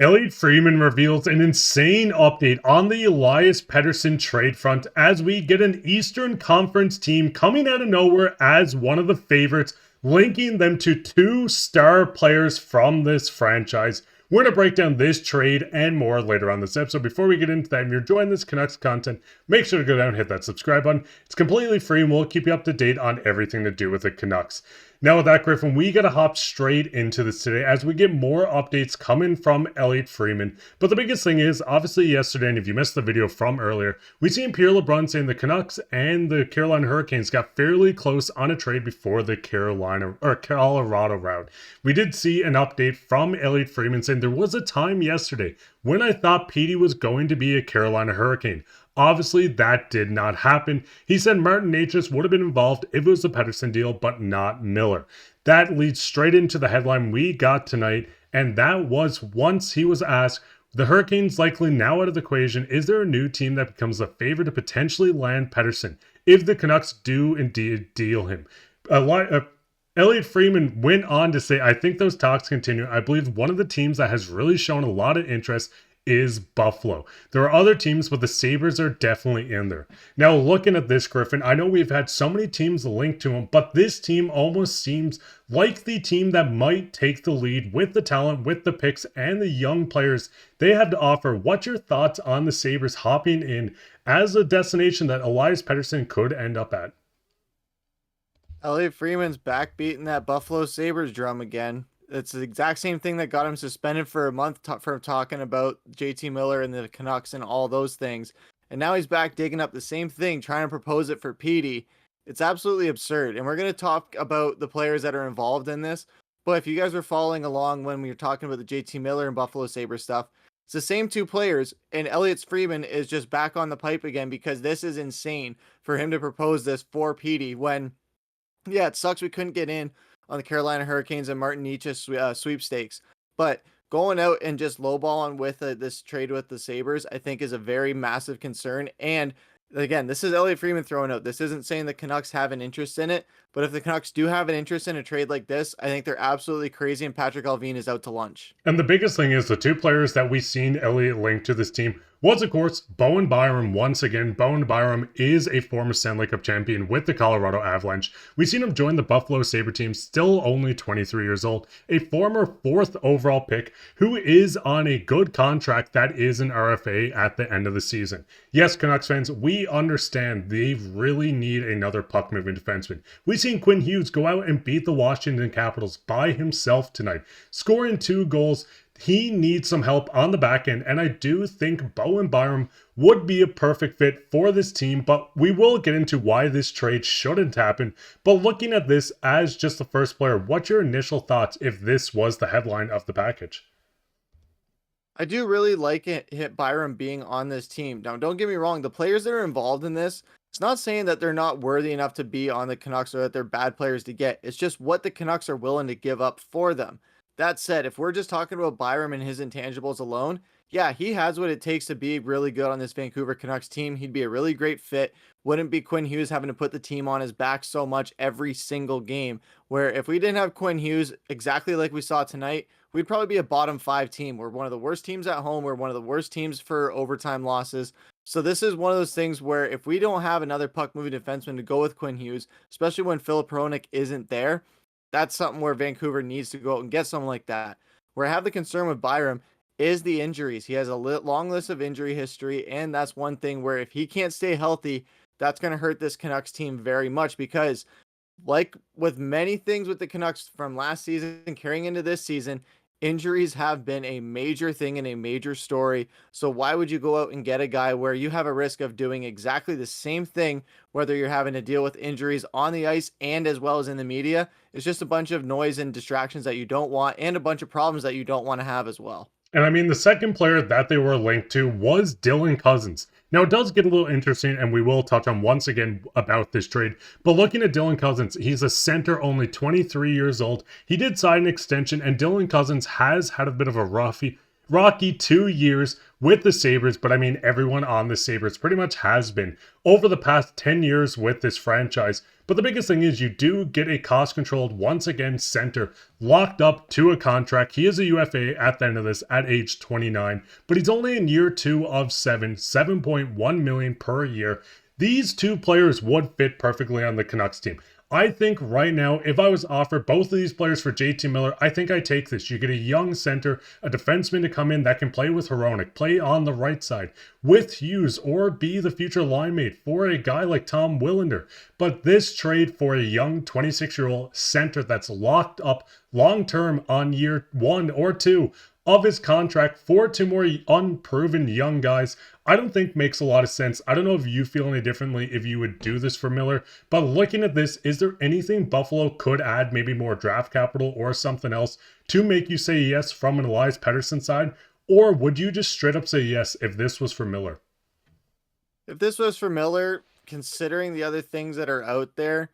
Elliotte Friedman reveals an insane update on the Elias Pettersson trade front as we get an Eastern Conference team coming out of nowhere as one of the favorites, linking them to two star players from this franchise. We're going to break down this trade and more later on this episode. Before we get into that, if you're enjoying this Canucks content, make sure to go down and hit that subscribe button. It's completely free and we'll keep you up to date on everything to do with the Canucks. Now with that, Griffin, we got to hop straight into this today as we get more updates coming from Elliotte Friedman. But the biggest thing is, obviously yesterday, and if you missed the video from earlier, we seen Pierre LeBrun saying the Canucks and the Carolina Hurricanes got fairly close on a trade before the Colorado route. We did see an update from Elliotte Friedman saying there was a time yesterday when I thought Petey was going to be a Carolina Hurricane. Obviously, that did not happen. He said Martin Necas would have been involved if it was a Pettersson deal, but not Miller. That leads straight into the headline we got tonight, and that was once he was asked, the Hurricanes likely now out of the equation, is there a new team that becomes the favorite to potentially land Pettersson if the Canucks do indeed deal him? Elliotte Friedman went on to say, I think those talks continue. I believe one of the teams that has really shown a lot of interest is Buffalo. There are other teams, but the Sabres are definitely in there. Now, looking at this, Griffin, I know we've had so many teams linked to him, but this team almost seems like the team that might take the lead with the talent, with the picks, and the young players they have to offer. What's your thoughts on the Sabres hopping in as a destination that Elias Pettersson could end up at? Elliotte Friedman's back beating that Buffalo Sabres drum again. It's the exact same thing that got him suspended for a month for talking about JT Miller and the Canucks and all those things. And now he's back digging up the same thing, trying to propose it for Petey. It's absolutely absurd. And we're going to talk about the players that are involved in this. But if you guys were following along when we were talking about the JT Miller and Buffalo Sabres stuff, it's the same two players. And Elliotte Friedman is just back on the pipe again because this is insane for him to propose this for Petey when, yeah, it sucks we couldn't get in on the Carolina Hurricanes and Martin Necas sweepstakes. But going out and just lowballing with this trade with the Sabres, I think is a very massive concern. And again, this is Elliotte Friedman throwing out. This isn't saying the Canucks have an interest in it, but if the Canucks do have an interest in a trade like this, I think they're absolutely crazy and Patrik Allvin is out to lunch. And the biggest thing is the two players that we've seen Elliotte link to this team was, of course, Bowen Byram once again. Bowen Byram is a former Stanley Cup champion with the Colorado Avalanche. We've seen him join the Buffalo Sabres team, still only 23 years old, a former 4th overall pick who is on a good contract that is an RFA at the end of the season. Yes, Canucks fans, we understand they really need another puck-moving defenseman. We've seen Quinn Hughes go out and beat the Washington Capitals by himself tonight, scoring 2 goals. He needs some help on the back end, and I do think Bowen Byram would be a perfect fit for this team, but we will get into why this trade shouldn't happen. But looking at this as just the first player, what's your initial thoughts if this was the headline of the package? I do really like Byram being on this team. Now, don't get me wrong, the players that are involved in this, it's not saying that they're not worthy enough to be on the Canucks or that they're bad players to get. It's just what the Canucks are willing to give up for them. That said, if we're just talking about Byram and his intangibles alone, yeah, he has what it takes to be really good on this Vancouver Canucks team. He'd be a really great fit. Wouldn't be Quinn Hughes having to put the team on his back so much every single game, where if we didn't have Quinn Hughes exactly like we saw tonight, we'd probably be a bottom 5 team. We're one of the worst teams at home. We're one of the worst teams for overtime losses. So this is one of those things where if we don't have another puck-moving defenseman to go with Quinn Hughes, especially when Filip Hronek isn't there, that's something where Vancouver needs to go out and get someone like that. Where I have the concern with Byram is the injuries. He has a long list of injury history, and that's one thing where if he can't stay healthy, that's going to hurt this Canucks team very much because, like with many things with the Canucks from last season carrying into this season, injuries have been a major thing and a major story. So why would you go out and get a guy where you have a risk of doing exactly the same thing, whether you're having to deal with injuries on the ice and as well as in the media? It's just a bunch of noise and distractions that you don't want and a bunch of problems that you don't want to have as well. And I mean, the second player that they were linked to was Dylan Cozens. Now, it does get a little interesting, and we will touch on once again about this trade. But looking at Dylan Cozens, he's a center, only 23 years old. He did sign an extension, and Dylan Cozens has had a bit of a rocky 2 years with the Sabres, but I mean, everyone on the Sabres pretty much has been over the past 10 years with this franchise. But the biggest thing is you do get a cost-controlled, once again, center locked up to a contract. He is a UFA at the end of this at age 29, but he's only in year 2 of 7.1 million per year. These two players would fit perfectly on the Canucks team. I think right now, if I was offered both of these players for JT Miller, I think I take this. You get a young center, a defenseman to come in that can play with Hronek, play on the right side with Hughes, or be the future line mate for a guy like Tom Willander. But this trade for a young 26-year-old center that's locked up long-term on year 1 or 2 of his contract for 2 more unproven young guys, I don't think makes a lot of sense. I don't know if you feel any differently if you would do this for Miller, but looking at this, is there anything Buffalo could add, maybe more draft capital or something else, to make you say yes from an Elias Pettersson side? Or would you just straight up say yes if this was for Miller? If this was for Miller, considering the other things that are out there,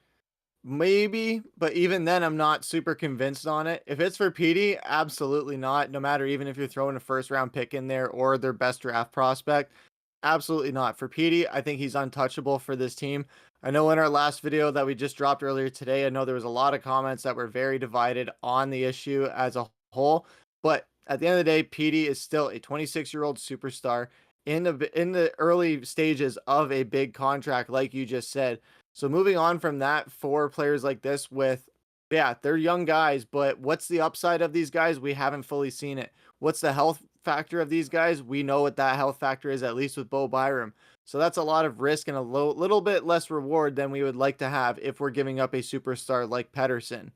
maybe, but even then, I'm not super convinced on it. If it's for Petey, absolutely not. No matter even if you're throwing a first round pick in there or their best draft prospect, absolutely not. For Petey, I think he's untouchable for this team. I know in our last video that we just dropped earlier today, I know there was a lot of comments that were very divided on the issue as a whole, but at the end of the day, Petey is still a 26-year-old superstar in the early stages of a big contract, like you just said. So moving on from that, for players like this they're young guys, but what's the upside of these guys? We haven't fully seen it. What's the health factor of these guys? We know what that health factor is, at least with Byram. So that's a lot of risk and a little bit less reward than we would like to have if we're giving up a superstar like Pettersson.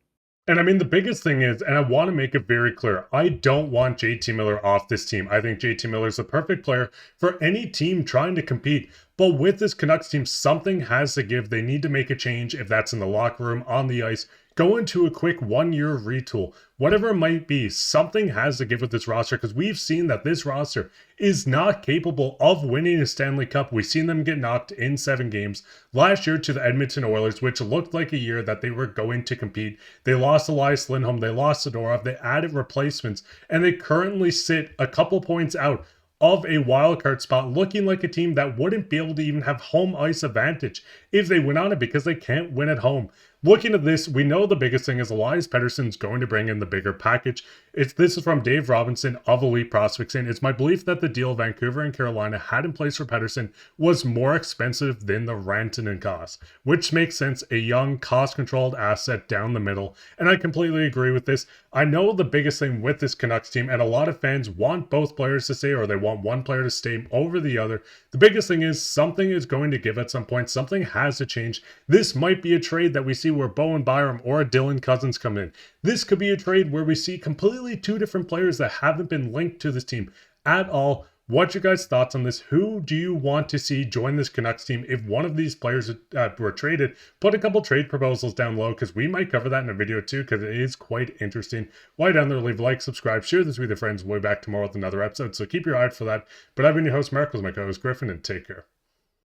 And I mean, the biggest thing is, and I want to make it very clear, I don't want JT Miller off this team. I think JT Miller is the perfect player for any team trying to compete. But with this Canucks team, something has to give. They need to make a change, if that's in the locker room, on the ice, go into a quick 1-year retool, whatever it might be. Something has to give with this roster, because we've seen that this roster is not capable of winning a Stanley Cup. We've seen them get knocked in 7 games last year to the Edmonton Oilers, which looked like a year that they were going to compete. They lost Elias Lindholm, they lost Zadorov, they added replacements, and they currently sit a couple points out of a wildcard spot, looking like a team that wouldn't be able to even have home ice advantage if they win on it, because they can't win at home. Looking at this, we know the biggest thing is Elias Pettersson's going to bring in the bigger package. This is from Dave Robinson of Elite Prospects, and it's my belief that the deal Vancouver and Carolina had in place for Pettersson was more expensive than the Rantanen cost, which makes sense, a young, cost-controlled asset down the middle, and I completely agree with this. I know the biggest thing with this Canucks team, and a lot of fans want both players to stay, or they want one player to stay over the other. The biggest thing is something is going to give at some point. Something has to change. This might be a trade that we see where Bowen, Byram, or Dylan Cozens come in. This could be a trade where we see completely 2 different players that haven't been linked to this team at all. What's your guys' thoughts on this? Who do you want to see join this Canucks team if one of these players were traded? Put a couple trade proposals down below, because we might cover that in a video too, because it is quite interesting. While down there, leave a like, subscribe, share this with your friends. We'll be back tomorrow with another episode, so keep your eye out for that. But I've been your host, Mark, with my co-host Griffin, and take care.